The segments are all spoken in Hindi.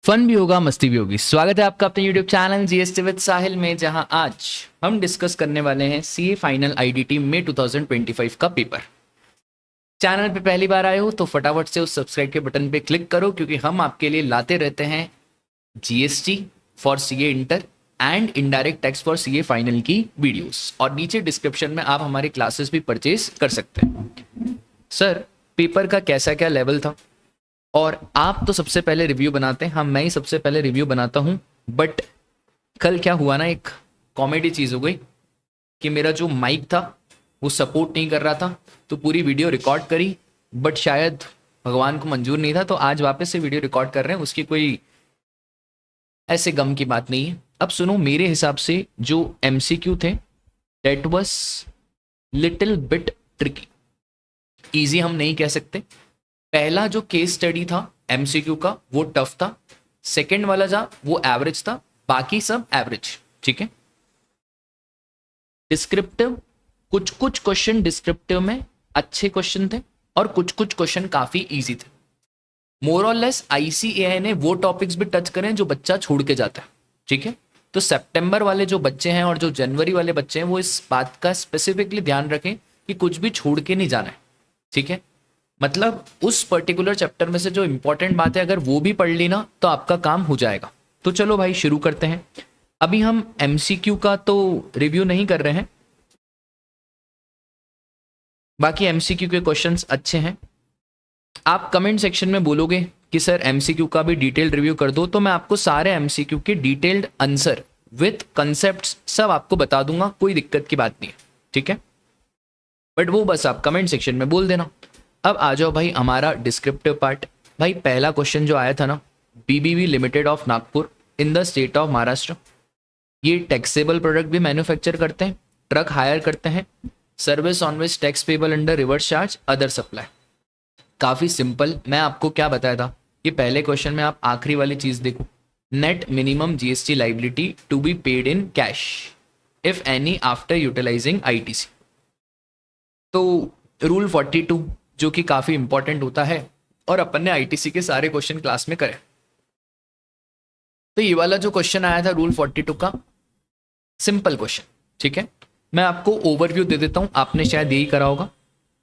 फन भी होगा, मस्ती भी होगी। स्वागत है आपका अपने YouTube चैनल जीएसटी विद साहिल में, जहां आज हम डिस्कस करने वाले हैं सीए फाइनल आईडीटी में 2025 का पेपर। चैनल पे पहली बार आए हो तो फटाफट से उस सब्सक्राइब के बटन पे क्लिक करो, क्योंकि हम आपके लिए लाते रहते हैं GST for CA inter and indirect tax for CA final की वीडियोस। और नीचे डिस्क्रिप्शन में आप हमारी क्लासेस भी परचेज कर सकते हैं। सर, पेपर का कैसा क्या लेवल था? और आप तो सबसे पहले रिव्यू बनाते हैं, हाँ मैं ही सबसे पहले रिव्यू बनाता हूँ। बट कल क्या हुआ ना, एक कॉमेडी चीज़ हो गई कि मेरा जो माइक था वो सपोर्ट नहीं कर रहा था, तो पूरी वीडियो रिकॉर्ड करी बट शायद भगवान को मंजूर नहीं था, तो आज वापस से वीडियो रिकॉर्ड कर रहे हैं। उसकी कोई ऐसे गम की बात नहीं है। अब सुनो, मेरे हिसाब से जो एमसीक्यू थे that was little bit tricky. Easy हम नहीं कह सकते। पहला जो केस स्टडी था एमसीक्यू का वो टफ था, सेकंड वाला जा वो एवरेज था, बाकी सब एवरेज। ठीक है। डिस्क्रिप्टिव, कुछ कुछ क्वेश्चन डिस्क्रिप्टिव में अच्छे क्वेश्चन थे और कुछ कुछ क्वेश्चन काफी इजी थे। मोर और लेस आईसीएआई ने वो टॉपिक्स भी टच करें जो बच्चा छोड़ के जाता है। ठीक है। तो सितंबर वाले जो बच्चे हैं और जो जनवरी वाले बच्चे हैं वो इस बात का स्पेसिफिकली ध्यान रखें कि कुछ भी छोड़ के नहीं जाना है। ठीक है। मतलब उस पर्टिकुलर चैप्टर में से जो इंपॉर्टेंट बात है अगर वो भी पढ़ ली ना तो आपका काम हो जाएगा। तो चलो भाई शुरू करते हैं। अभी हम एमसीक्यू का तो रिव्यू नहीं कर रहे हैं, बाकी एमसीक्यू के क्वेश्चंस अच्छे हैं। आप कमेंट सेक्शन में बोलोगे कि सर एमसीक्यू का भी डिटेल्ड रिव्यू कर दो, तो मैं आपको सारे एमसीक्यू के डिटेल्ड आंसर विथ कंसेप्ट सब आपको बता दूंगा, कोई दिक्कत की बात नहीं है। ठीक है। बट वो बस आप कमेंट सेक्शन में बोल देना। अब आ जाओ भाई हमारा डिस्क्रिप्टिव पार्ट। भाई पहला क्वेश्चन जो आया था ना, BBV limited of Nagpur in the state of Maharashtra, ये टैक्सेबल प्रोडक्ट भी मैन्युफैक्चर करते हैं, ट्रक हायर करते हैं, service on which tax payable under reverse charge other supply. काफ़ी सिंपल। मैं आपको क्या बताया था कि पहले क्वेश्चन में आप आखिरी वाली चीज़ देखो, net minimum GST liability to be paid in cash if any after utilizing ITC. तो रूल 42 जो कि काफ़ी इंपॉर्टेंट होता है और अपन ने आईटीसी के सारे क्वेश्चन क्लास में करे। तो ये वाला जो क्वेश्चन आया था रूल 42 का, सिंपल क्वेश्चन। ठीक है। मैं आपको ओवरव्यू दे देता हूं, आपने शायद यही करा होगा।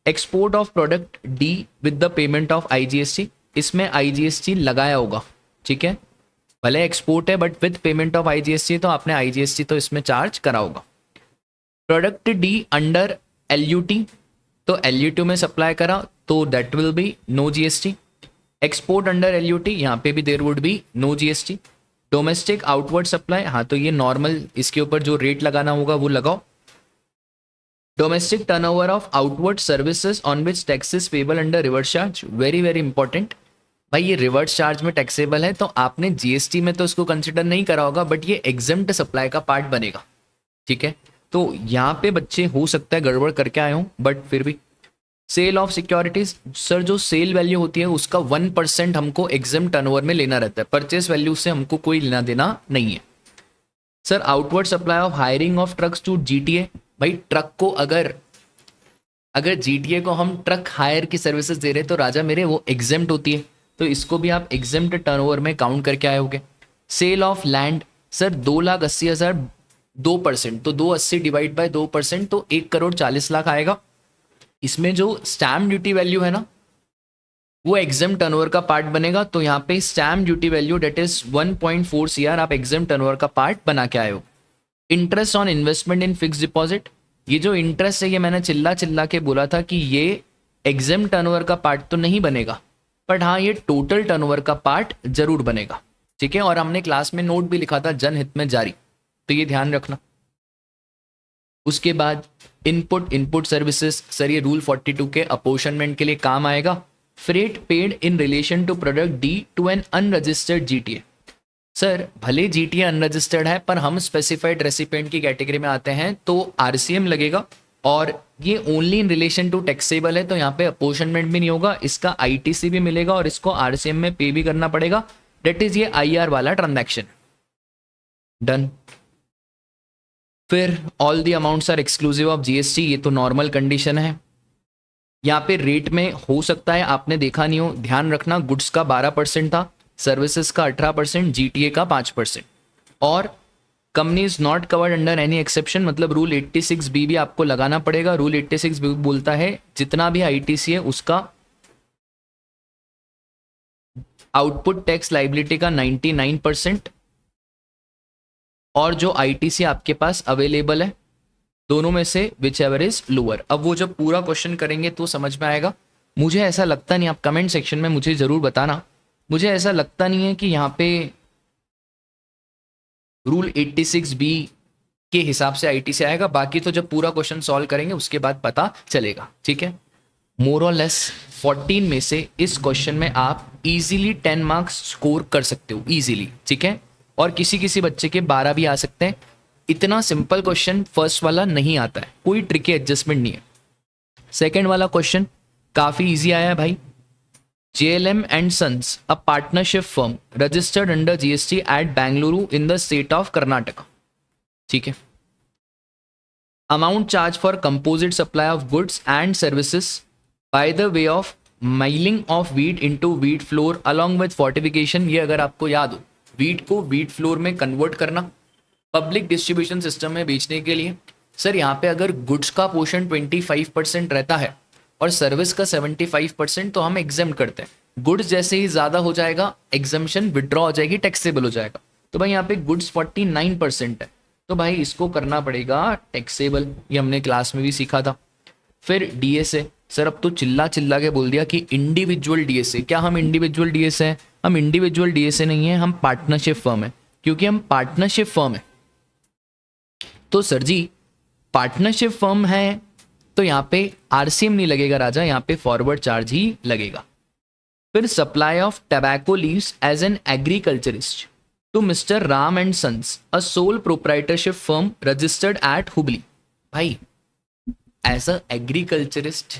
Export of product D with the payment of IGST, इसमें आईजीएसटी लगाया होगा। ठीक है। भले एक्सपोर्ट है but with payment of IGST, तो आपने आईजीएसटी तो इसमें चार्ज करा होगा। प्रोडक्ट डी अंडर एलयूटी, तो एलयूटी में सप्लाई करा तो that will be no GST. Export under LUT, यहाँ पे भी there would be no GST. Domestic outward supply, हाँ तो ये नॉर्मल, इसके ऊपर जो रेट लगाना होगा वो लगाओ। Domestic turnover of outward services on which taxes payable under reverse charge, very very important. भाई ये रिवर्स चार्ज में टैक्सेबल है तो आपने जीएसटी में तो इसको कंसिडर नहीं करा होगा, बट ये एग्जेम्प्ट सप्लाई का पार्ट बनेगा। ठीक है। तो यहाँ पे बच्चे हो सकता है गड़बड़ करके आए हों, बट फिर भी। सेल ऑफ सिक्योरिटीज, सर जो सेल वैल्यू होती है उसका 1% हमको एग्जेम्प्ट टर्नओवर में लेना रहता है, परचेस वैल्यू से हमको कोई लेना देना नहीं है। Sir outward supply of hiring of trucks to GTA, भाई ट्रक को अगर जीटीए को हम ट्रक हायर की सर्विसेज दे रहे हैं तो राजा मेरे वो एग्जेम्प्ट होती है, तो इसको भी आप एग्जेम्प्ट टर्नओवर में काउंट करके आए होगे। सेल ऑफ लैंड, सर 2,80,000 2%, तो 280 डिवाइड बाय 2% तो 1,40,00,000 आएगा। इसमें जो स्टैम्प ड्यूटी वैल्यू है ना वो एग्जेम्प्ट टर्नओवर का पार्ट बनेगा, तो यहाँ पे stamp duty value that is 1.4 CR आप एग्जेम्प्ट टर्नओवर का पार्ट बना के आए हो। Interest on investment in fix deposit, ये जो इंटरेस्ट है ये मैंने चिल्ला के बोला था कि ये एग्जेम्प्ट टर्नओवर का पार्ट तो नहीं बनेगा, बट हाँ ये टोटल टर्नओवर का पार्ट जरूर बनेगा। ठीक है। और हमने क्लास में नोट भी लिखा था जनहित में जारी, तो ये ध्यान रखना। उसके बाद इनपुट सर्विसेज, सर ये रूल 42 के अपोर्शनमेंट के लिए काम आएगा। Freight paid in relation to product D to an unregistered GTA, sir भले जीटीए अनरजिस्टर्ड है पर हम स्पेसिफाइड रेसिपिएंट की कैटेगरी में आते हैं तो आरसीएम लगेगा, और ये only in relation to taxable है तो यहाँ पे अपोर्शनमेंट भी नहीं होगा, इसका आईटीसी भी मिलेगा और इसको आरसीएम में पे भी करना पड़ेगा। डेट इज ये आईआर वाला ट्रांजैक्शन। डन। फिर all the amounts are exclusive of GST, ये तो नॉर्मल कंडीशन है। यहाँ पे रेट में हो सकता है आपने देखा नहीं हो, ध्यान रखना गुड्स का 12% था, सर्विसेज का 18%, जीटीए का 5%। और company is not covered under any exception, मतलब रूल 86B भी आपको लगाना पड़ेगा। रूल 86B बोलता है जितना भी आईटीसी है उसका आउटपुट टैक्स लाइबिलिटी का 99%, और जो आईटीसी आपके पास अवेलेबल है दोनों में से विच एवर इज लोअर। अब वो जब पूरा क्वेश्चन करेंगे तो समझ में आएगा। मुझे ऐसा लगता नहीं, आप कमेंट सेक्शन में मुझे ज़रूर बताना, मुझे ऐसा लगता नहीं है कि यहाँ पे रूल 86B के हिसाब से आईटीसी आएगा। बाकी तो जब पूरा क्वेश्चन सॉल्व करेंगे उसके बाद पता चलेगा, ठीक है। मोर और लेस 14 में से इस क्वेश्चन में आप इजीली 10 मार्क्स स्कोर कर सकते हो, इजीली, ठीक है। और किसी किसी बच्चे के 12 भी आ सकते हैं। इतना सिंपल क्वेश्चन फर्स्ट वाला नहीं आता है, कोई ट्रिकी एडजस्टमेंट नहीं है। सेकेंड वाला क्वेश्चन काफ़ी ईजी आया है भाई। JLM and Sons, a partnership firm registered under GST at Bangalore in the state of Karnataka. ठीक है। Amount charged for composite supply of goods and services by the way of milling of wheat into wheat flour along with fortification। ये अगर आपको याद हो, wheat को wheat flour में कन्वर्ट करना पब्लिक डिस्ट्रीब्यूशन सिस्टम में बेचने के लिए। सर यहाँ पे अगर गुड्स का पोर्शन 25% रहता है और सर्विस का 75%, तो हम एग्जाम करते हैं। गुड्स जैसे ही ज़्यादा हो जाएगा एग्जाम्शन विड्रॉ हो जाएगी, टैक्सेबल हो जाएगा। तो भाई यहाँ पे गुड्स 49% है, तो भाई इसको करना पड़ेगा टैक्सेबल। ये हमने क्लास में भी सीखा था। फिर डीएसए, सर अब तो चिल्ला चिल्ला के बोल दिया कि इंडिविजुअल डीएसए। क्या हम इंडिविजुअल डीएसए हैं? हम इंडिविजुअल डीएसए नहीं है, हम पार्टनरशिप फर्म है। क्योंकि हम पार्टनरशिप फर्म है तो सर जी पार्टनरशिप फर्म है तो यहाँ पे आरसीएम नहीं लगेगा राजा, यहाँ पे फॉरवर्ड चार्ज ही लगेगा। फिर supply of tobacco leaves as an agriculturist to mister Ram and sons, a sole proprietorship firm registered at Hubli. भाई एज अ एग्रीकल्चरिस्ट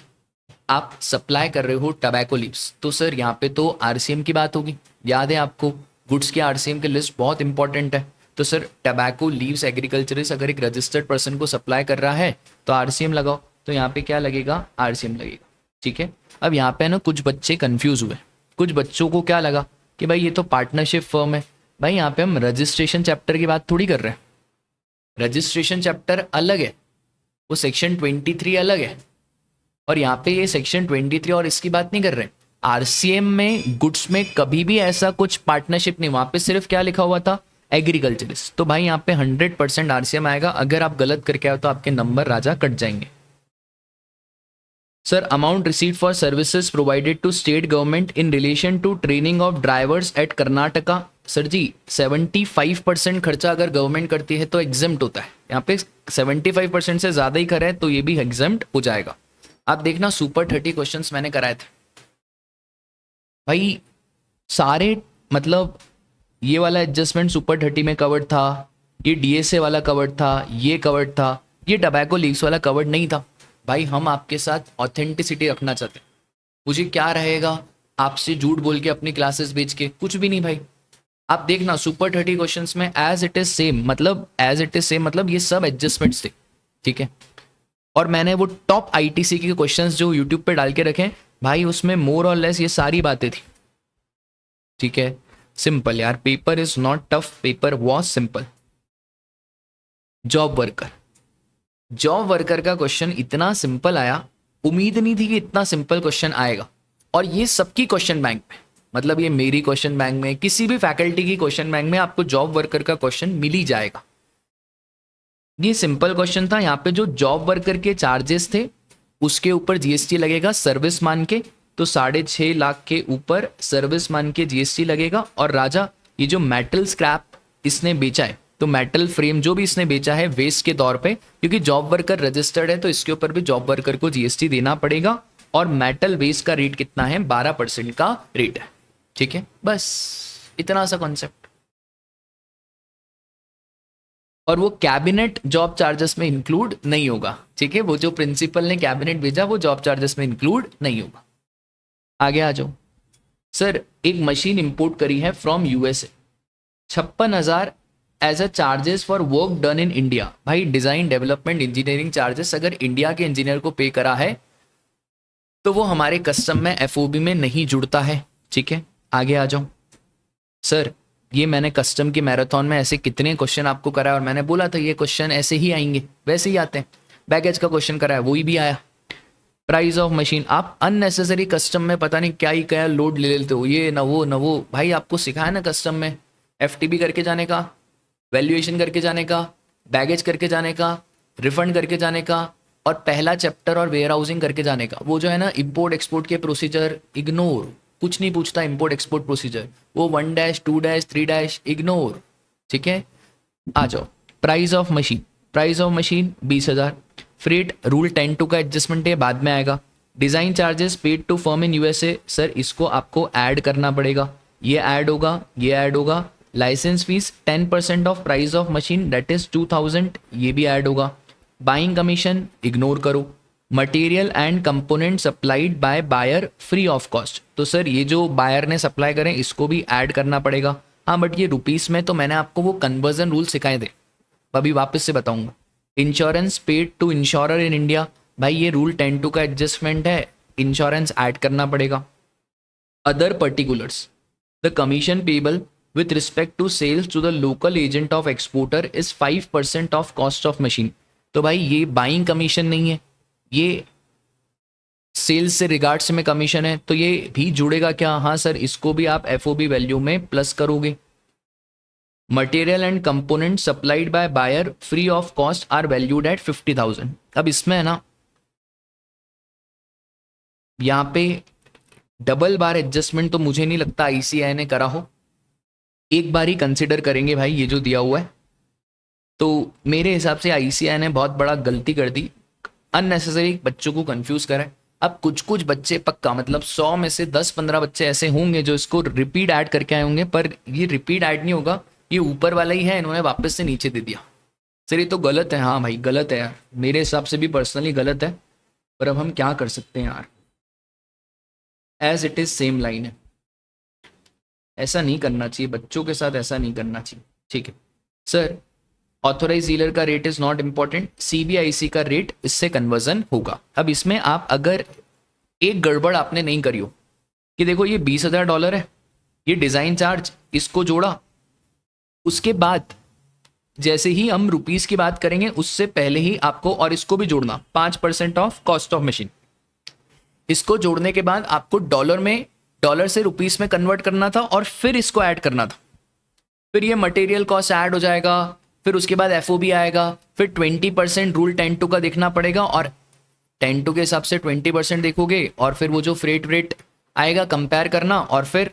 आप सप्लाई कर रहे हो टबैको लीव्स, तो सर यहाँ पे तो आरसीएम की बात होगी। याद है आपको, गुड्स के आरसीएम की लिस्ट बहुत इंपॉर्टेंट है। तो सर टबैको लीव्स एग्रीकल्चरिस्ट अगर एक रजिस्टर्ड पर्सन को सप्लाई कर रहा है तो आरसीएम लगाओ। तो यहाँ पे क्या लगेगा? आरसीएम लगेगा, ठीक है। अब यहाँ पे ना कुछ बच्चे कंफ्यूज हुए, कुछ बच्चों को क्या लगा कि भाई ये तो पार्टनरशिप फर्म है। भाई यहाँ पे हम रजिस्ट्रेशन चैप्टर की बात थोड़ी कर रहे हैं। रजिस्ट्रेशन चैप्टर अलग है, वो सेक्शन 23 अलग है, और यहाँ पे ये सेक्शन 23 और इसकी बात नहीं कर रहे। आरसीएम में गुड्स में कभी भी ऐसा कुछ पार्टनरशिप नहीं, वहाँ पे सिर्फ क्या लिखा हुआ था? एग्रीकल्चरिस्ट। तो भाई यहाँ पे 100% आरसीएम आएगा। अगर आप गलत करके आओ तो आपके नंबर राजा कट जाएंगे। Sir amount receive for services provided to state government in relation to training of drivers at Karnataka. Sir ji 75% खर्चा अगर गवर्नमेंट करती है तो एग्जेम्प्ट होता है। यहाँ पे 75% से ज़्यादा ही करे तो ये भी एग्जेम्प्ट हो जाएगा। आप देखना सुपर 30 क्वेश्चंस मैंने कराए थे भाई सारे, मतलब ये वाला एडजस्टमेंट सुपर 30 में कवर्ड था, ये डीएसए वाला कवर्ड था, ये कवर्ड था, ये टबैको लीव्स वाला कवर्ड नहीं था। भाई हम आपके साथ ऑथेंटिसिटी रखना चाहते हैं। मुझे क्या रहेगा आपसे झूठ बोल के अपनी क्लासेस बेच के? कुछ भी नहीं भाई। आप देखना सुपर 30 क्वेश्चंस में एज इट इज सेम, मतलब ये सब एडजस्टमेंट्स थे, ठीक है। और मैंने वो टॉप आईटीसी के क्वेश्चंस जो यूट्यूब पे डाल के रखे भाई, उसमें मोर और लेस ये सारी बातें थी, ठीक है। सिंपल यार, paper is not tough, paper was simple. Job worker का क्वेश्चन इतना सिंपल आया, उम्मीद नहीं थी कि इतना सिंपल क्वेश्चन आएगा। और ये सबकी क्वेश्चन बैंक में, मतलब ये मेरी क्वेश्चन बैंक में, किसी भी फैकल्टी की क्वेश्चन बैंक में आपको जॉब वर्कर का क्वेश्चन मिल ही जाएगा। ये सिंपल क्वेश्चन था। यहाँ पे जो जॉब वर्कर के चार्जेस थे उसके ऊपर जीएसटी लगेगा सर्विस मान के, तो 6.5 लाख के ऊपर सर्विस मान के जीएसटी लगेगा। और राजा ये जो मेटल स्क्रैप इसने बेचा है, तो मेटल फ्रेम जो भी इसने बेचा है वेस्ट के तौर पे, क्योंकि जॉब वर्कर रजिस्टर्ड है तो इसके ऊपर भी जॉब वर्कर को जीएसटी देना पड़ेगा। और मेटल वेस्ट का रेट कितना है? 12% का रेट है, ठीक है। बस इतना सा कॉन्सेप्ट। और वो कैबिनेट जॉब चार्जेस में इंक्लूड नहीं होगा, ठीक है। वो जो प्रिंसिपल ने कैबिनेट भेजा वो जॉब चार्जेस में इंक्लूड नहीं होगा। आगे आ जाओ। सर एक मशीन इंपोर्ट करी है from USA, 56,000 as a charges for work done in India. भाई डिजाइन डेवलपमेंट इंजीनियरिंग चार्जेस अगर इंडिया के इंजीनियर को पे करा है तो वो हमारे कस्टम में एफओबी में नहीं जुड़ता है, ठीक है। आगे आ जाओ। सर ये मैंने कस्टम की मैराथन में ऐसे कितने क्वेश्चन आपको कराया और मैंने बोला था ये क्वेश्चन ऐसे ही आएंगे, वैसे ही आते हैं। बैगेज का क्वेश्चन कराया वही भी आया। प्राइस ऑफ मशीन, आप अननेसेसरी कस्टम में पता नहीं क्या ही क्या लोड ले लेते हो, ये ना वो भाई आपको सिखाया ना कस्टम में एफटीबी करके जाने का, वैल्यूएशन करके जाने का, बैगेज करके जाने का, रिफंड करके जाने का, और पहला चैप्टर और वेयर हाउसिंग करके जाने का। वो जो है ना इंपोर्ट एक्सपोर्ट के प्रोसीजर इग्नोर, कुछ नहीं पूछता इंपोर्ट एक्सपोर्ट प्रोसीजर, वो 1 2 3 इग्नोर। ठीक है, आ जाओ। Price of machine, price of machine 20,000। Freight rule 10(2) का एडजस्टमेंट है, बाद में आएगा। Design charges paid to firm in USA, sir इसको आपको ऐड करना पड़ेगा, ये ऐड होगा, ये ऐड होगा। Licence fee 10% of price of machine that is 2,000, ये भी ऐड होगा। बाइंग कमीशन इग्नोर करो। Material and component supplied by buyer free of cost, तो सर ये जो बायर ने सप्लाई करें इसको भी ऐड करना पड़ेगा। हाँ बट ये रुपीस में तो मैंने आपको वो कन्वर्जन रूल सिखाए थे, अभी वापस से बताऊंगा। Insurance paid to insurer in India, भाई ये रूल 10(2) का एडजस्टमेंट है, इंश्योरेंस ऐड करना पड़ेगा। Other particulars, the commission payable with respect to sales to the local agent of exporter is 5% of cost of machine। तो भाई ये बाइंग कमीशन नहीं है, ये सेल्स से रिगार्ड्स में कमीशन है, तो ये भी जुड़ेगा क्या? हाँ सर, इसको भी आप एफओबी वैल्यू में प्लस करोगे। Material and component supplied by buyer free of cost are valued at 50,000। अब इसमें है ना यहाँ पे डबल बार एडजस्टमेंट तो मुझे नहीं लगता आईसीआई ने करा हो, एक बार ही कंसिडर करेंगे भाई ये जो दिया हुआ है। तो मेरे हिसाब से आईसीआई ने बहुत बड़ा गलती कर दी, अननेसेसरी बच्चों को कंफ्यूज करा है। अब कुछ कुछ बच्चे पक्का मतलब 100 में से 10-15 बच्चे ऐसे होंगे जो इसको रिपीट ऐड करके आए होंगे, पर ये रिपीट ऐड नहीं होगा, ये ऊपर वाला ही है, इन्होंने वापस से नीचे दे दिया। सर ये तो गलत है। हाँ भाई गलत है यार, मेरे हिसाब से भी पर्सनली गलत है, पर अब हम क्या कर सकते हैं यार, as it is same line है। ऐसा नहीं करना चाहिए बच्चों के साथ, ऐसा नहीं करना चाहिए। ठीक है सर, ऑथोराइज डीलर का rate is not important, CBIC का रेट इससे कन्वर्जन होगा। अब इसमें आप अगर एक गड़बड़ आपने नहीं करी हो कि देखो ये $20,000 है, ये डिजाइन चार्ज इसको जोड़ा, उसके बाद जैसे ही हम रुपीस की बात करेंगे उससे पहले ही आपको और इसको भी जोड़ना 5% ऑफ कॉस्ट ऑफ मशीन, इसको जोड़ने के बाद आपको डॉलर से रुपीस में कन्वर्ट करना था और फिर इसको ऐड करना था, फिर ये मटेरियल कॉस्ट ऐड हो जाएगा, फिर उसके बाद एफओबी आएगा, फिर 20% रूल 10(2) का देखना पड़ेगा और 10(2) के हिसाब से 20% देखोगे, और फिर वो जो फ्रेट रेट आएगा कंपेयर करना, और फिर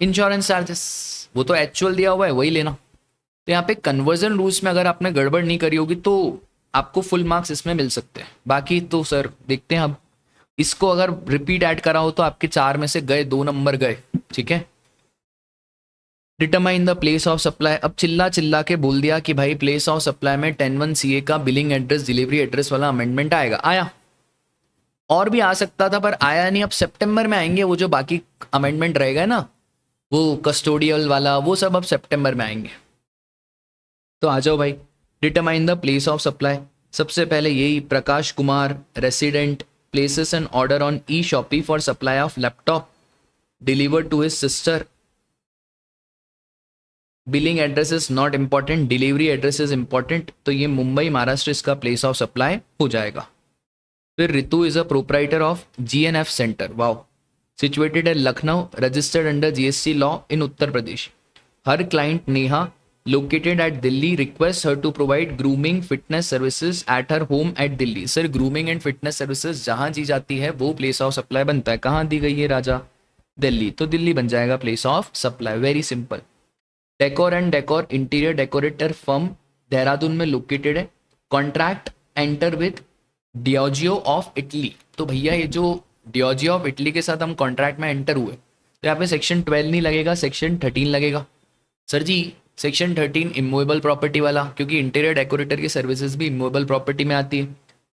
इंश्योरेंस चार्जेस, वो तो एक्चुअल दिया हुआ है वही लेना। तो यहाँ पे कन्वर्जन रूल्स में अगर आपने गड़बड़ नहीं करी होगी तो आपको फुल मार्क्स इसमें मिल सकते हैं। बाकी तो सर देखते हैं, अब इसको अगर रिपीट ऐड करा हो तो आपके 4 में से गए, 2 नंबर गए। ठीक है, determine the place of supply. अब चिल्ला चिल्ला के बोल दिया कि भाई प्लेस ऑफ सप्लाई में 10(1) CA का बिलिंग एड्रेस डिलीवरी एड्रेस वाला अमेंडमेंट आएगा। आया, और भी आ सकता था पर आया नहीं। अब सितंबर में आएंगे वो जो बाकी अमेंडमेंट रहेगा ना, वो कस्टोडियल वाला, वो सब अब सितंबर में आएंगे। तो आ जाओ भाई, determine the place of supply. सबसे पहले यही, Prakash Kumar resident places an order on e shoppy for supply of laptop delivered to his sister. Billing address is not important, delivery address is important, तो ये मुंबई महाराष्ट्र इसका प्लेस ऑफ सप्लाई हो जाएगा। फिर Ritu is a proprietor of GNF centre, wow, situated at Lucknow, registered under GST law in Uttar Pradesh. Her client Neha located at Delhi requests her to provide grooming fitness services at her home at Delhi। Sir grooming and fitness services जहां दी जाती है वो प्लेस ऑफ सप्लाई बनता है। कहाँ दी गई है राजा? दिल्ली, तो दिल्ली बन जाएगा place of supply, very simple. Decor and decor interior decorator firm Dehradun में लोकेटेड है। Contract enter with Diageo of Italy, तो भैया ये जो डियोजियो ऑफ इटली के साथ हम कॉन्ट्रैक्ट में एंटर हुए, तो यहाँ पे सेक्शन 12 नहीं लगेगा, सेक्शन 13 लगेगा। सर जी सेक्शन 13 इमूवेबल प्रॉपर्टी वाला, क्योंकि इंटीरियर डेकोरेटर की सर्विसेज भी इमूवेबल प्रॉपर्टी में आती है।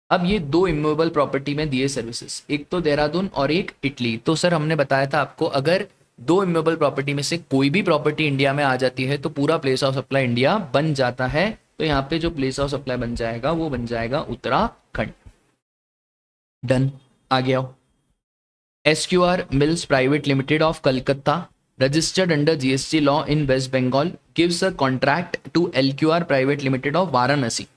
अब ये 2 इमूवेबल प्रॉपर्टी में दिए सर्विसेज, एक तो देहरादून और एक इटली। तो सर हमने बताया था आपको, अगर 2 इमूवेबल प्रॉपर्टी में से कोई भी प्रॉपर्टी इंडिया में आ जाती है तो पूरा प्लेस ऑफ सप्लाई इंडिया बन जाता है। तो यहाँ पे जो प्लेस ऑफ सप्लाई बन जाएगा वो बन जाएगा उत्तराखंड। डन, आ गया। SQR mills private limited of Calcutta registered under GST law in West Bengal, gives a contract to LQR Private Limited of Varanasi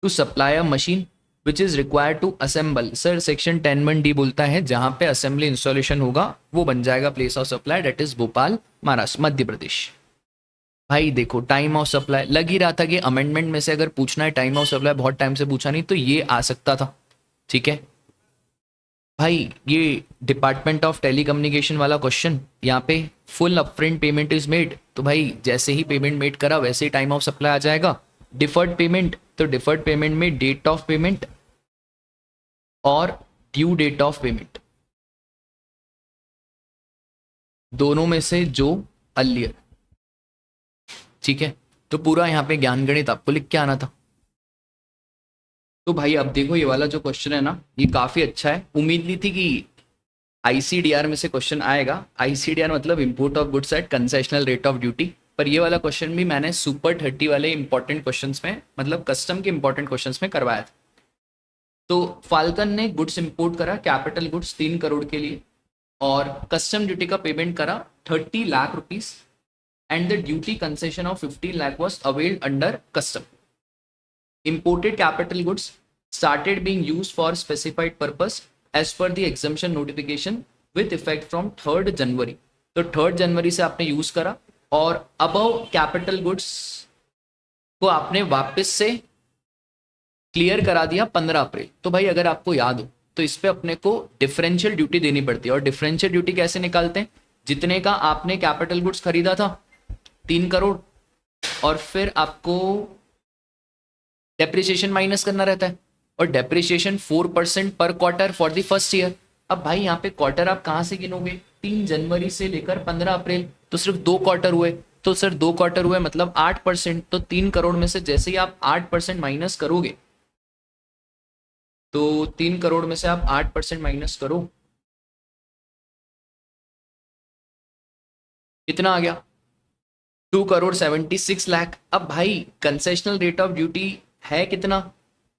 to supply a machine which is required to assemble. Sir section 10(1)(d) बोलता है जहां पे असेंबली इंस्टॉलेशन होगा वो बन जाएगा place of supply, date is Bhopal, Maharashtra, Madhya Pradesh. भाई देखो टाइम ऑफ सप्लाई लग ही रहा था कि अमेंडमेंट में से अगर पूछना है टाइम ऑफ सप्लाई, बहुत टाइम से पूछा नहीं तो ये आ सकता था। ठीक है भाई, ये डिपार्टमेंट ऑफ टेलीकम्युनिकेशन वाला क्वेश्चन, यहाँ पे full upfront payment is made, तो भाई जैसे ही पेमेंट मेड करा वैसे ही टाइम ऑफ सप्लाई आ जाएगा। डिफर्ड पेमेंट, तो डिफर्ड पेमेंट में डेट ऑफ पेमेंट और ड्यू डेट ऑफ पेमेंट दोनों में से जो अर्लियर। ठीक है, तो पूरा यहाँ पे ज्ञान गणित आपको लिख के आना था। तो भाई अब देखो ये वाला जो क्वेश्चन है ना, ये काफी अच्छा है। उम्मीद नहीं थी कि आईसीडीआर में से क्वेश्चन आएगा। आईसीडीआर मतलब import of goods at concessional rate of duty, पर ये वाला क्वेश्चन भी मैंने सुपर 30 वाले इंपॉर्टेंट क्वेश्चंस में, मतलब कस्टम के इंपॉर्टेंट क्वेश्चंस में करवाया था। तो फाल्कन ने गुड्स इंपोर्ट करा, कैपिटल गुड्स 3 करोड़ के लिए, और कस्टम ड्यूटी का पेमेंट करा 30 lakh rupees, and the duty concession of 15 lakh was availed under custom. Imported capital goods started being used for specified purpose as per the exemption notification with effect from 3rd जनवरी। तो 3rd जनवरी से आपने यूज करा, और अबव कैपिटल गुड्स को आपने वापस से क्लियर करा दिया 15 अप्रैल। तो भाई अगर आपको याद हो तो इस पे अपने को डिफरेंशियल ड्यूटी देनी पड़ती है। और डिफरेंशियल ड्यूटी कैसे निकालते हैं? जितने का आपने कैपिटल गुड्स खरीदा था 3 करोड़, और फिर आपको डेप्रिसिएशन माइनस करना रहता है, और डेप्रिसिएशन 4% पर quarter for the first year. अब भाई यहाँ पे क्वार्टर आप कहाँ से गिनोगे? 3 जनवरी से लेकर 15 अप्रैल, तो सिर्फ 2 क्वार्टर हुए। तो सर 2 क्वार्टर हुए मतलब 8%। तो 3 करोड़ में से जैसे ही आप 8% माइनस करोगे, तो 3 करोड़ में से आप 8% माइनस करो, कितना आ गया? 2 करोड़ 76 लाख। अब भाई कंसेशनल रेट ऑफ ड्यूटी है कितना?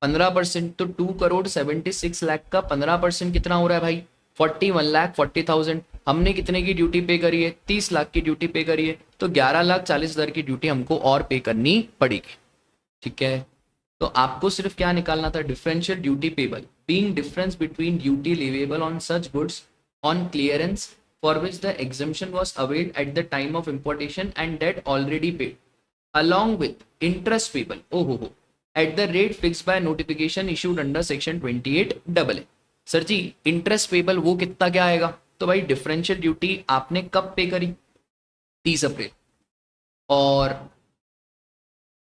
15%। तो 2 करोड़ 76 लाख का 15% कितना हो रहा है भाई? 41,40,000। हमने कितने की ड्यूटी पे करी है? 30 लाख की ड्यूटी पे करी है, तो 11,40,000 की ड्यूटी हमको और पे करनी पड़ेगी। ठीक है, तो आपको सिर्फ क्या निकालना था? Differential duty payable being difference between duty leviable on such goods on clearance for which the exemption was availed at the time of importation and debt already paid, along with interest payable at the rate fixed by notification issued under section 28AA। Sir ji interest payable वो कितना क्या आएगा? तो भाई डिफरेंशियल ड्यूटी आपने कब पे करी? 30 अप्रैल। और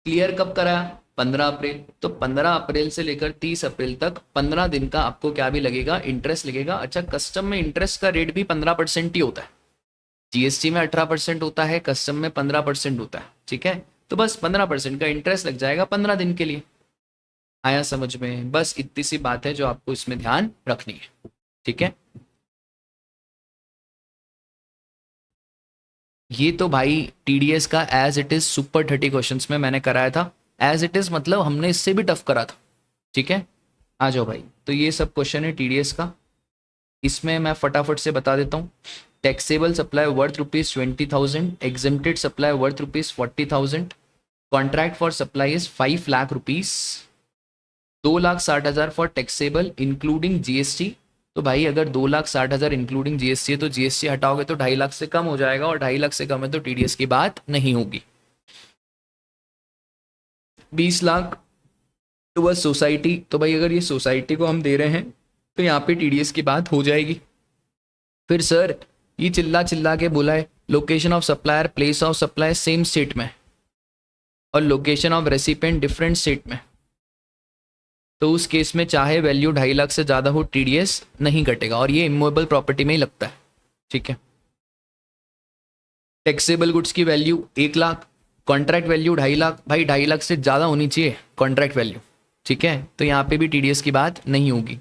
क्लियर कब करा? 15 अप्रैल। तो 15 अप्रैल से लेकर 30 अप्रैल तक 15 दिन का आपको क्या भी लगेगा? इंटरेस्ट लगेगा। अच्छा, कस्टम में इंटरेस्ट का रेट भी 15% ही होता है। जीएसटी में 18% होता है, कस्टम में 15% होता है। ठीक है, तो बस 15% का इंटरेस्ट लग जाएगा 15 दिन के लिए। आया समझ में? बस इतनी सी बात है जो आपको इसमें ध्यान रखनी है। ठीक है, ये तो भाई टीडीएस का as it is super 30 questions में मैंने कराया था। एज इट इज मतलब हमने इससे भी टफ करा था। ठीक है, आ जाओ भाई। तो ये सब क्वेश्चन है टीडीएस का, इसमें मैं फटाफट से बता देता हूँ। Taxable supply worth ₹20,000, exempted supply worth ₹40,000, contract for supply is 5 lakh rupees, 2,60,000 for taxable including GST. तो भाई अगर 2,60,000 इंक्लूडिंग जीएसटी है तो जीएसटी हटाओगे तो 2.5 लाख से कम हो जाएगा, और 2.5 लाख से कम है तो टीडीएस की बात नहीं होगी। 20 लाख टुवर्ड्स सोसाइटी, तो भाई अगर ये सोसाइटी को हम दे रहे हैं तो यहाँ पे टीडीएस की बात हो जाएगी। फिर सर ये चिल्ला चिल्ला के बोला है location of supplier, place of supply same state में, और location of recipient different state में, तो उस केस में चाहे वैल्यू 2.5 लाख से ज़्यादा हो टीडीएस नहीं कटेगा, और ये इमूवेबल प्रॉपर्टी में ही लगता है। ठीक है, टैक्सेबल गुड्स की value 1 lakh, contract value 2.5 lakh. भाई 2.5 लाख से ज़्यादा होनी चाहिए कॉन्ट्रैक्ट वैल्यू। ठीक है, तो यहाँ पे भी टीडीएस की बात नहीं होगी।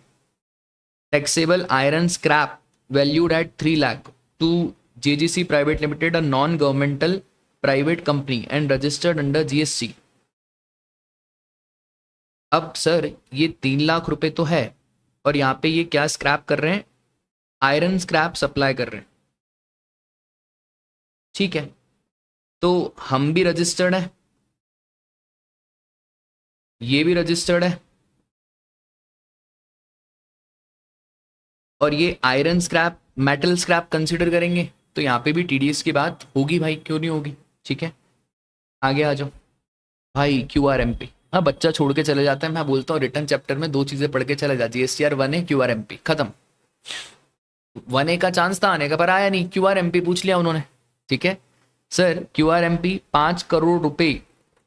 Taxable iron scrap valued at 3 lakh to JGC private limited, a non governmental private company and registered under GST. अब सर ये 3 लाख रुपए तो है, और यहाँ पे ये क्या स्क्रैप कर रहे हैं? आयरन स्क्रैप सप्लाई कर रहे हैं। ठीक है, तो हम भी रजिस्टर्ड है, ये भी रजिस्टर्ड है, और ये iron scrap metal scrap consider करेंगे, तो यहाँ पे भी टीडीएस की बात होगी भाई, क्यों नहीं होगी। ठीक है, आगे आ जाओ भाई। क्यू आर एम पी, हाँ बच्चा छोड़ के चले जाता है, मैं बोलता हूँ रिटर्न चैप्टर में 2 चीजें पढ़ के चले जाती है, एस टी आर 1 है, क्यू आर एम पी, खत्म। 1A का चांस था आने का, पर आया नहीं, क्यू आर एम पी पूछ लिया उन्होंने। ठीक है sir, Q R M P 5 crore रुपए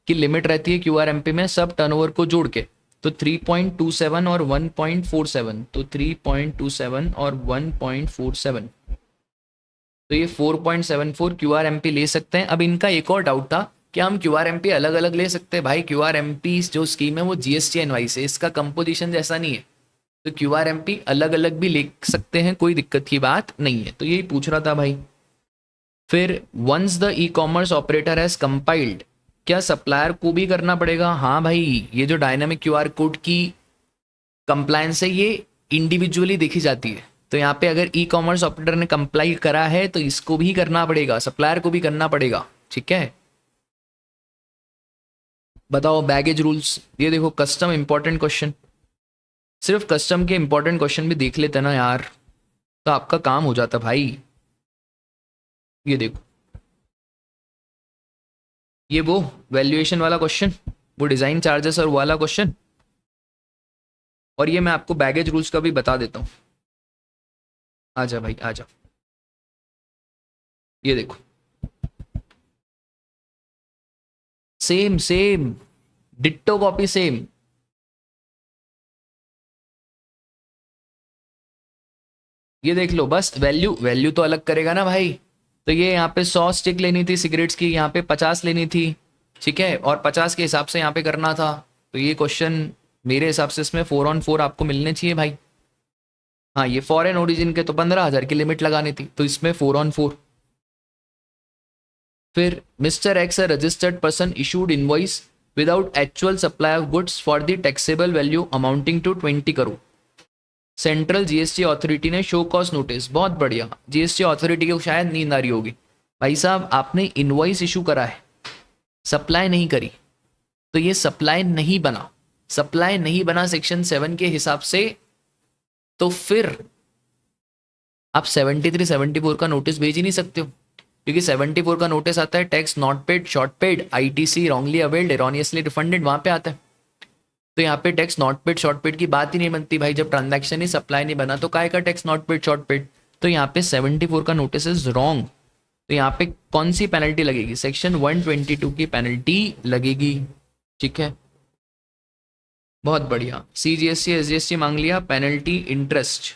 की लिमिट रहती है क्यू आर एम पी में, सब टर्नओवर को जोड़ के, तो 3.27 और 1.47, तो 3.27 और 1.47, तो ये 4.74 क्यू आर एम पी ले सकते हैं। अब इनका एक और डाउट था कि हम क्यू आर एम पी अलग अलग ले सकते हैं। भाई क्यू आर एम पी जो स्कीम है वो जीएसटी एनवाई से, इसका कंपोजिशन जैसा नहीं है, तो क्यू आर एम पी अलग अलग भी ले सकते हैं, कोई दिक्कत की बात नहीं है। तो यही पूछ रहा था भाई। फिर once the e commerce operator has compiled, क्या सप्लायर को भी करना पड़ेगा? हाँ भाई, ये जो डायनामिक क्यू आर कोड की कंप्लायंस है ये इंडिविजुअली देखी जाती है, तो यहाँ पे अगर ई कॉमर्स ऑपरेटर ने कंप्लाई करा है तो इसको भी करना पड़ेगा, सप्लायर को भी करना पड़ेगा। ठीक है, बताओ बैगेज रूल्स। ये देखो कस्टम इंपॉर्टेंट क्वेश्चन, सिर्फ कस्टम के इंपॉर्टेंट क्वेश्चन भी देख लेते ना यार, तो आपका काम हो जाता भाई। ये देखो, ये वो वैल्यूएशन वाला क्वेश्चन, वो डिजाइन चार्जेस और वाला क्वेश्चन, और ये मैं आपको बैगेज रूल्स का भी बता देता हूँ। आजा भाई आजा, ये देखो same same ditto copy same. ये देख लो, बस वैल्यू वैल्यू तो अलग करेगा ना भाई। तो ये यहाँ पे 100 स्टिक लेनी थी सिगरेट्स की, यहाँ पे 50 लेनी थी। ठीक है, और 50 के हिसाब से यहाँ पे करना था, तो ये क्वेश्चन मेरे हिसाब से इसमें 4 on 4 आपको मिलने चाहिए भाई। हाँ, ये फॉरेन ओरिजिन के तो 15,000 की लिमिट लगानी थी, तो इसमें 4 on 4। फिर mister X registered person issued invoice without actual supply of goods for the taxable value amounting to 20 crore. Central GST authority ने शो कॉज नोटिस, बहुत बढ़िया, जीएसटी अथॉरिटी को शायद नींद आ रही होगी। भाई साहब आपने इनवॉइस इशू करा है, सप्लाई नहीं करी, तो ये सप्लाई नहीं बना, सप्लाई नहीं बना सेक्शन 7 के हिसाब से, तो फिर आप 73 74 का नोटिस भेज ही नहीं सकते हो, क्योंकि 74 का नोटिस आता है tax not paid, short paid, ITC wrongly availed, erroneously refunded, वहां पे आता है। तो यहाँ पे tax not paid short paid की बात ही नहीं बनती भाई, जब ट्रांजैक्शन ही सप्लाई नहीं बना तो काय का tax not paid short paid. तो यहाँ पे 74 का नोटिस इज रॉन्ग, तो यहाँ पे कौन सी पेनल्टी लगेगी? सेक्शन 122 की पेनल्टी लगेगी। ठीक है, बहुत बढ़िया। सीजीएसटी एसजीएसटी मांग लिया, पेनल्टी इंटरेस्ट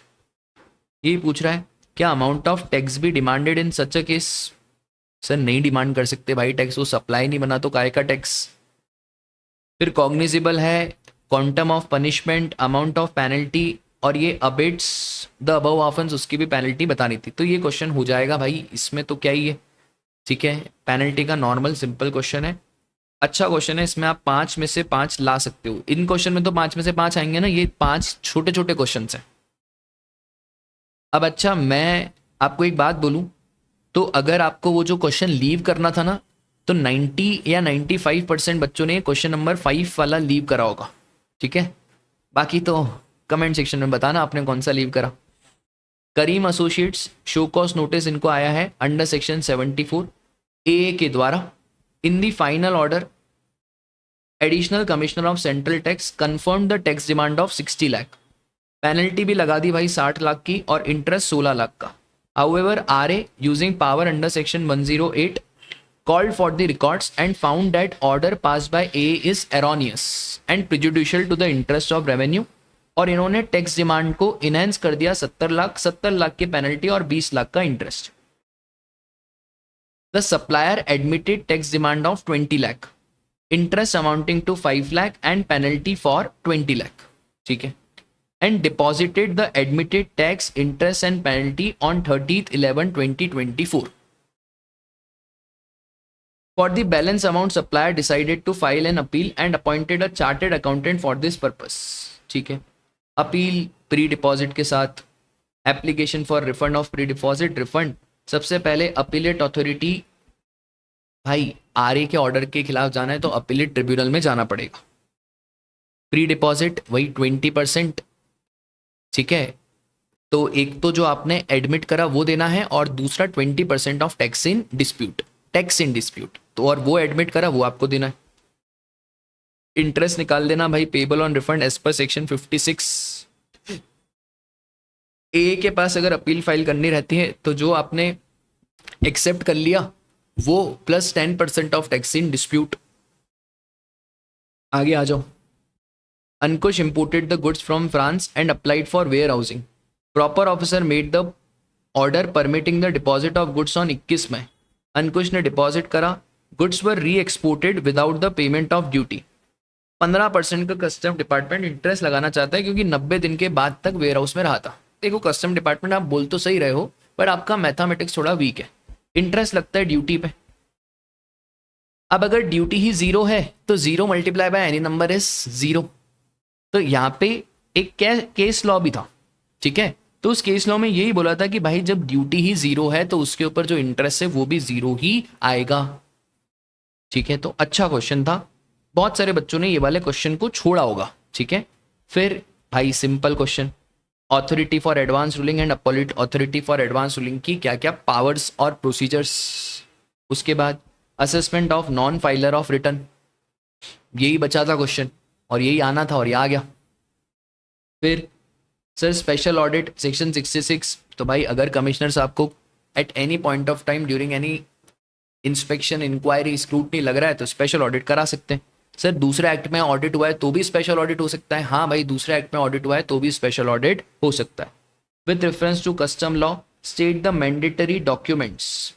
ये पूछ रहा है, क्या अमाउंट ऑफ टैक्स भी demanded in such a case? Sir नहीं डिमांड कर सकते भाई टैक्स, वो सप्लाई नहीं बना तो काय का टैक्स। फिर कॉग्निजिबल है, quantum of punishment, amount of penalty, और ये अबेट्स द अबव ऑफेंस, उसकी भी पेनल्टी बतानी थी। तो ये क्वेश्चन हो जाएगा भाई, इसमें तो क्या ही है। ठीक है, पेनल्टी का नॉर्मल सिंपल क्वेश्चन है, अच्छा क्वेश्चन है, इसमें आप 5 में से 5 ला सकते हो। इन क्वेश्चन में तो 5 में से 5 आएंगे ना, ये 5 छोटे छोटे क्वेश्चन हैं। अब अच्छा मैं आपको एक बात बोलूं, तो अगर आपको वो जो क्वेश्चन लीव करना था ना, तो 90 या 95% बच्चों ने क्वेश्चन नंबर 5 वाला लीव करा होगा। ठीक है, बाकी तो कमेंट सेक्शन में बताना आपने कौन सा लीव करा। Karim associates show cause notice इनको आया है अंडर सेक्शन 74 ए के द्वारा। In the final order additional commissioner of central tax confirm the tax demand of 60 lakh, penalty भी लगा दी भाई 60 लाख की, और इंटरेस्ट 16 लाख का। However, RA using power under section 108 called for the records and found that order passed by A is erroneous and prejudicial to the interest of revenue, और इन्होंने टैक्स डिमांड को इनहेंस कर दिया 70 लाख की पेनल्टी और 20 लाख का interest. The supplier admitted tax demand of 20 lakh, interest amounting to 5 lakh and penalty for 20 lakh. ठीक है, and deposited the admitted tax, interest and penalty on 30th 11/2024. For the balance amount, supplier decided to file an appeal and appointed a chartered accountant for this purpose. ठीक है, अपील प्री डिपॉजिट के साथ, application for refund of pre deposit refund. सबसे पहले अपीलेट अथॉरिटी भाई आरए के ऑर्डर के खिलाफ जाना है तो अपीलेट ट्रिब्यूनल में जाना पड़ेगा। प्री डिपॉजिट वही 20%, ठीक है। तो एक तो जो आपने एडमिट करा वो देना है, और दूसरा 20% of tax in dispute, tax in dispute, तो और वो एडमिट करा वो आपको देना है। इंटरेस्ट निकाल देना भाई, payable on refund as per section 56। A के पास अगर अपील फाइल करनी रहती है तो जो आपने एक्सेप्ट कर लिया वो plus 10% of tax in dispute. आगे आ जाओ। Ankush imported the goods from France and applied for warehousing. Proper officer made the order permitting the deposit of goods on 21 में। अंकुश ने डिपॉजिट करा, goods were re exported without the payment of duty. 15% का कस्टम डिपार्टमेंट इंटरेस्ट लगाना चाहता है क्योंकि 90 दिन के बाद तक वेयर हाउस में रहा था। देखो कस्टम डिपार्टमेंट आप बोल तो सही रहे हो, पर आपका मैथमेटिक्स थोड़ा वीक है। इंटरेस्ट लगता है ड्यूटी पे। अब अगर ड्यूटी ही जीरो है तो zero multiply by any number is zero. तो यहाँ पे एक केस लॉ भी था, ठीक है। तो उस केस लॉ में यही बोला था कि भाई जब ड्यूटी ही जीरो है तो उसके ऊपर जो इंटरेस्ट है वो भी जीरो ही आएगा, ठीक है। तो अच्छा क्वेश्चन था, बहुत सारे बच्चों ने ये वाले क्वेश्चन को छोड़ा होगा, ठीक है। फिर भाई simple question, authority for advance ruling and appellate authority for advance ruling की क्या क्या पावर्स और प्रोसीजर्स। उसके बाद assessment of non filer of return, यही बचा था क्वेश्चन और यही आना था और ये आ गया। फिर सर स्पेशल ऑडिट सेक्शन 66, तो भाई अगर कमिश्नर साहब को at any point of time during any inspection inquiry scrutiny लग रहा है तो स्पेशल ऑडिट करा सकते हैं। सर दूसरे एक्ट में ऑडिट हुआ है तो भी स्पेशल ऑडिट हो सकता है। हाँ भाई दूसरे एक्ट में ऑडिट हुआ है तो भी स्पेशल ऑडिट हो सकता है। With reference to custom law state the mandatory documents.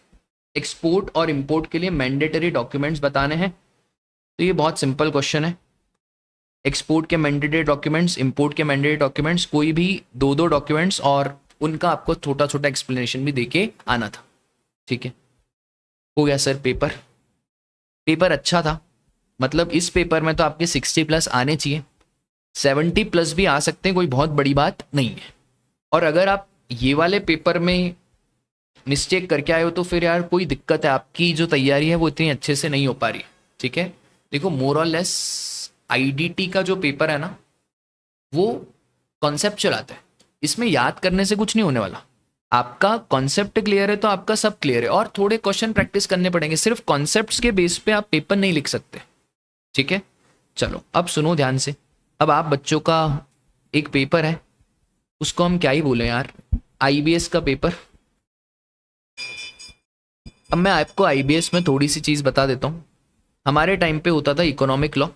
Export और इंपोर्ट के लिए मैंडेटरी डॉक्यूमेंट्स बताने हैं, तो ये बहुत सिंपल क्वेश्चन है। एक्सपोर्ट के मैंडेटरी डॉक्यूमेंट्स, इंपोर्ट के मैंडेटरी डॉक्यूमेंट्स, कोई भी दो दो डॉक्यूमेंट्स और उनका आपको छोटा छोटा एक्सप्लेनेशन भी देके आना था, ठीक है। हो गया सर पेपर। पेपर अच्छा था, मतलब इस पेपर में तो आपके 60+ आने चाहिए, 70+ भी आ सकते हैं, कोई बहुत बड़ी बात नहीं है। और अगर आप ये वाले पेपर में मिस्टेक करके आए हो तो फिर यार कोई दिक्कत है, आपकी जो तैयारी है वो इतनी अच्छे से नहीं हो पा रही, ठीक है। देखो मोर और लेस आईडीटी का जो पेपर है ना वो कॉन्सेप्चुअल आता है, इसमें याद करने से कुछ नहीं होने वाला। आपका कॉन्सेप्ट क्लियर है तो आपका सब क्लियर है, और थोड़े क्वेश्चन प्रैक्टिस करने पड़ेंगे। सिर्फ कॉन्सेप्ट्स के बेस पे आप पेपर नहीं लिख सकते, ठीक है। चलो अब सुनो ध्यान से। अब आप बच्चों का एक पेपर है, उसको हम क्या ही बोले यार, आईबीएस का पेपर। अब मैं आपको आईबीएस में थोड़ी सी चीज़ बता देता हूँ। हमारे टाइम पे होता था इकोनॉमिक लॉ,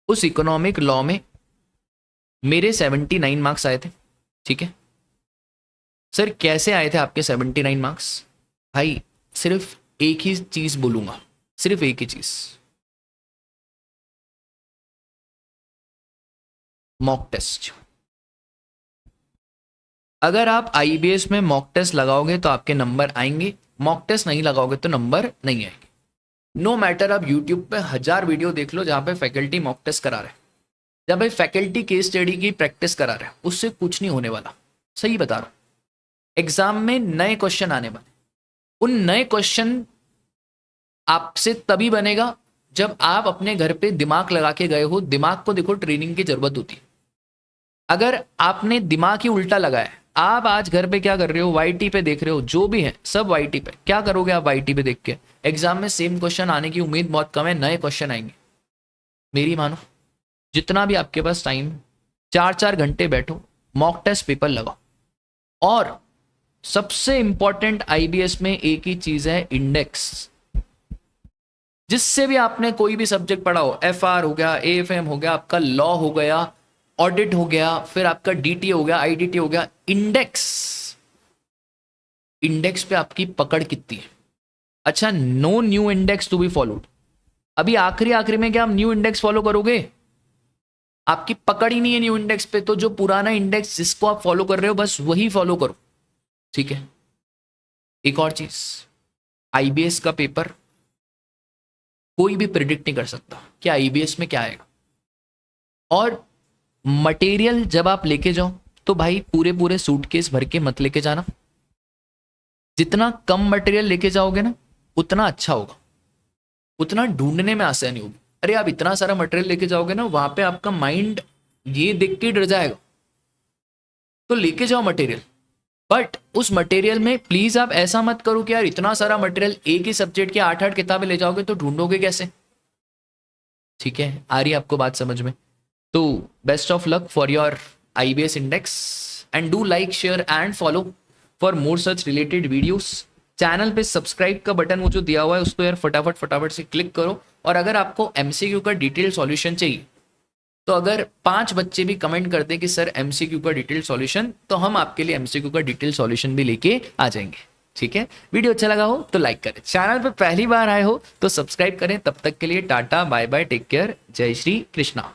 उस इकोनॉमिक लॉ में मेरे 79 मार्क्स आए थे, ठीक है। सर कैसे आए थे आपके 79 मार्क्स? भाई सिर्फ एक ही चीज़ बोलूँगा, सिर्फ एक ही चीज़, मॉक टेस्ट। अगर आप आईबीएस में मॉक टेस्ट लगाओगे तो आपके नंबर आएंगे, मॉक टेस्ट नहीं लगाओगे तो नंबर नहीं आएंगे। नो मैटर आप यूट्यूब पे 1000 वीडियो देख लो जहाँ पे फैकल्टी मॉक टेस्ट करा रहे हैं, जहाँ पे फैकल्टी केस स्टडी की प्रैक्टिस करा रहे हैं, उससे कुछ नहीं होने वाला, सही बता रहा हूँ। एग्जाम में नए क्वेश्चन आने वाले, उन नए क्वेश्चन आपसे तभी बनेगा जब आप अपने घर पे दिमाग लगा के गए हो। दिमाग को देखो ट्रेनिंग की जरूरत होती है। अगर आपने दिमाग ही उल्टा लगाया, आप आज घर पे क्या कर रहे हो, वाईटी पे देख रहे हो, जो भी है सब वाईटी पे, क्या करोगे आप वाईटी पे देख के? एग्जाम में सेम क्वेश्चन आने की उम्मीद बहुत कम है, नए क्वेश्चन आएंगे। मेरी मानो, जितना भी आपके पास टाइम, 4-4 घंटे बैठो, मॉक टेस्ट पेपर लगाओ। और सबसे इंपॉर्टेंट आईबीएस में एक ही चीज है, इंडेक्स। जिससे भी आपने कोई भी सब्जेक्ट पढ़ा हो, एफआर हो गया, एएफएम हो गया, आपका लॉ हो गया, ऑडिट हो गया, फिर आपका डीटी हो गया, आईडीटी हो गया, इंडेक्स, इंडेक्स पे आपकी पकड़ कितनी है। अच्छा, no new index to be followed. अभी आखिरी आखिरी में क्या आप न्यू इंडेक्स फॉलो करोगे? आपकी पकड़ ही नहीं है न्यू इंडेक्स पे, तो जो पुराना इंडेक्स जिसको आप फॉलो कर रहे हो बस वही फॉलो करो, ठीक है। एक और चीज, आईबीएस का पेपर कोई भी प्रिडिक्ट नहीं कर सकता कि आईबीएस में क्या आएगा। और मटेरियल जब आप लेके जाओ तो भाई पूरे पूरे सूटकेस भर के मत लेके जाना। जितना कम मटेरियल लेके जाओगे ना उतना अच्छा होगा। उतना ढूंढने में आसानी होगी। अरे आप इतना सारा मटेरियल लेके जाओगे ना, वहां पे आपका माइंड ये देख के डर जाएगा। तो लेके जाओ मटेरियल, बट उस मटेरियल में प्लीज आप ऐसा मत करो कि यार इतना सारा मटेरियल एक ही सब्जेक्ट की 8-8 किताबें ले जाओगे तो ढूंढोगे कैसे। ठीक है, आ रही है आपको बात समझ में? तो best of luck for your IBS index and do like share and follow for more such related videos. Channel पे सब्सक्राइब का बटन वो जो दिया हुआ है उसको यार फटाफट से क्लिक करो। और अगर आपको MCQ का डिटेल सॉल्यूशन चाहिए तो अगर 5 बच्चे भी कमेंट करते हैं कि सर MCQ का डिटेल सॉल्यूशन, तो हम आपके लिए MCQ का डिटेल सॉल्यूशन भी लेके आ जाएंगे। ठीक है, वीडियो अच्छा लगा हो तो लाइक करें, चैनल पर पहली बार आए हो तो सब्सक्राइब करें। तब तक के लिए tata bye bye, take care, जय श्री कृष्णा।